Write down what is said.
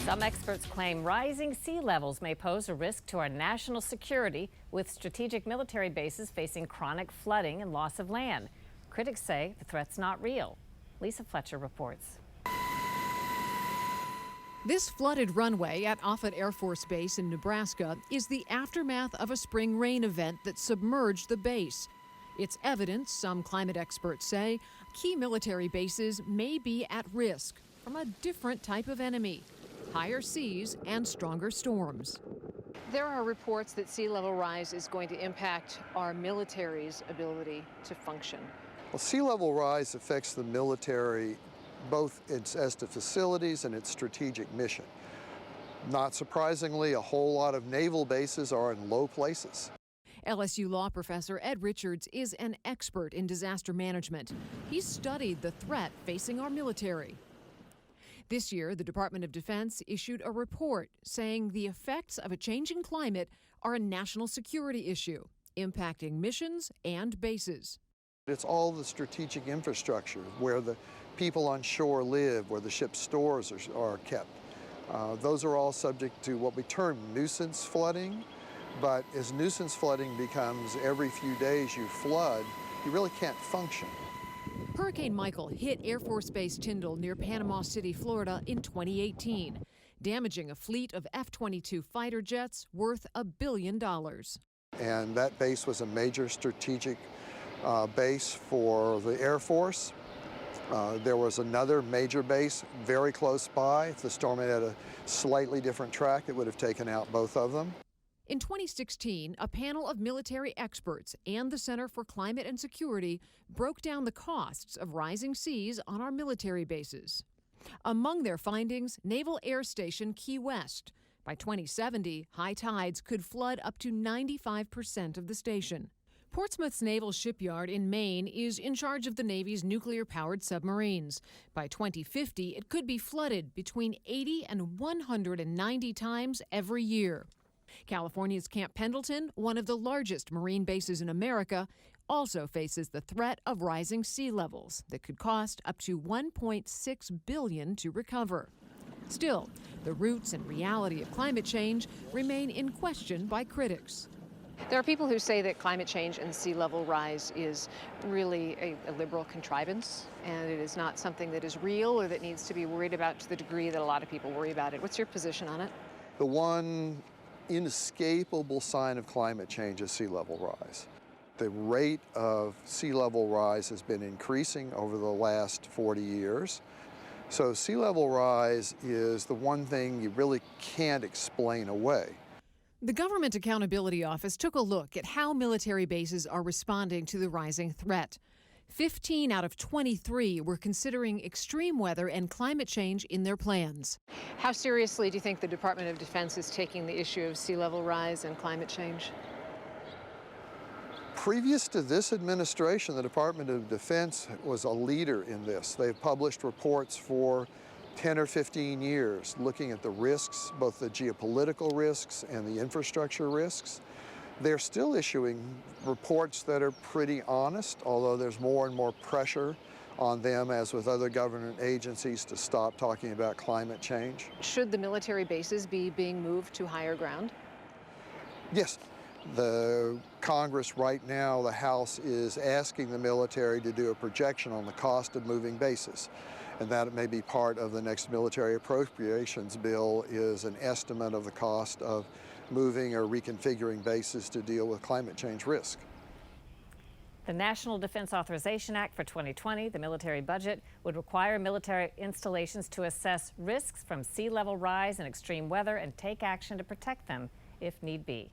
Some experts claim rising sea levels may pose a risk to our national security, with strategic military bases facing chronic flooding and loss of land. Critics say the threat's not real. Lisa Fletcher reports. This flooded runway at Offutt Air Force Base in Nebraska is the aftermath of a spring rain event that submerged the base. It's evidence, some climate experts say, key military bases may be at risk from a different type of enemy: higher seas and stronger storms. There are reports that sea level rise is going to impact our military's ability to function. Well, sea level rise affects the military both as to facilities and its strategic mission. Not surprisingly, a whole lot of naval bases are in low places. LSU law professor Ed Richards is an expert in disaster management. He's studied the threat facing our military. This year, the Department of Defense issued a report saying the effects of a changing climate are a national security issue, impacting missions and bases. It's all the strategic infrastructure, where the people on shore live, where the ship's stores are kept. Those are all subject to what we term nuisance flooding. But as nuisance flooding becomes every few days you flood, you really can't function. Hurricane Michael hit Air Force Base Tyndall near Panama City, Florida in 2018, damaging a fleet of F-22 fighter jets worth $1 billion. And that base was a major strategic base for the Air Force. There was another major base very close by. If the storm had a slightly different track, it would have taken out both of them. In 2016, a panel of military experts and the Center for Climate and Security broke down the costs of rising seas on our military bases. Among their findings, Naval Air Station Key West. By 2070, high tides could flood up to 95% of the station. Portsmouth's Naval Shipyard in Maine is in charge of the Navy's nuclear-powered submarines. By 2050, it could be flooded between 80 and 190 times every year. California's Camp Pendleton, one of the largest marine bases in America, also faces the threat of rising sea levels that could cost up to $1.6 billion to recover. Still, the roots and reality of climate change remain in question by critics. There are people who say that climate change and sea level rise is really a liberal contrivance, and it is not something that is real or that needs to be worried about to the degree that a lot of people worry about it. What's your position on it? The one inescapable sign of climate change is sea level rise. The rate of sea level rise has been increasing over the last 40 years. So sea level rise is the one thing you really can't explain away. The Government Accountability Office took a look at how military bases are responding to the rising threat. 15 out of 23 were considering extreme weather and climate change in their plans. How seriously do you think the Department of Defense is taking the issue of sea level rise and climate change? Previous to this administration, the Department of Defense was a leader in this. They've published reports for 10 or 15 years looking at the risks, both the geopolitical risks and the infrastructure risks. They're still issuing reports that are pretty honest, although there's more and more pressure on them, as with other government agencies, to stop talking about climate change. Should the military bases be being moved to higher ground? Yes. The Congress right now, the House, is asking the military to do a projection on the cost of moving bases. And that may be part of the next military appropriations bill, is an estimate of the cost of moving or reconfiguring bases to deal with climate change risk. The National Defense Authorization Act for 2020, the military budget, would require military installations to assess risks from sea level rise and extreme weather and take action to protect them if need be.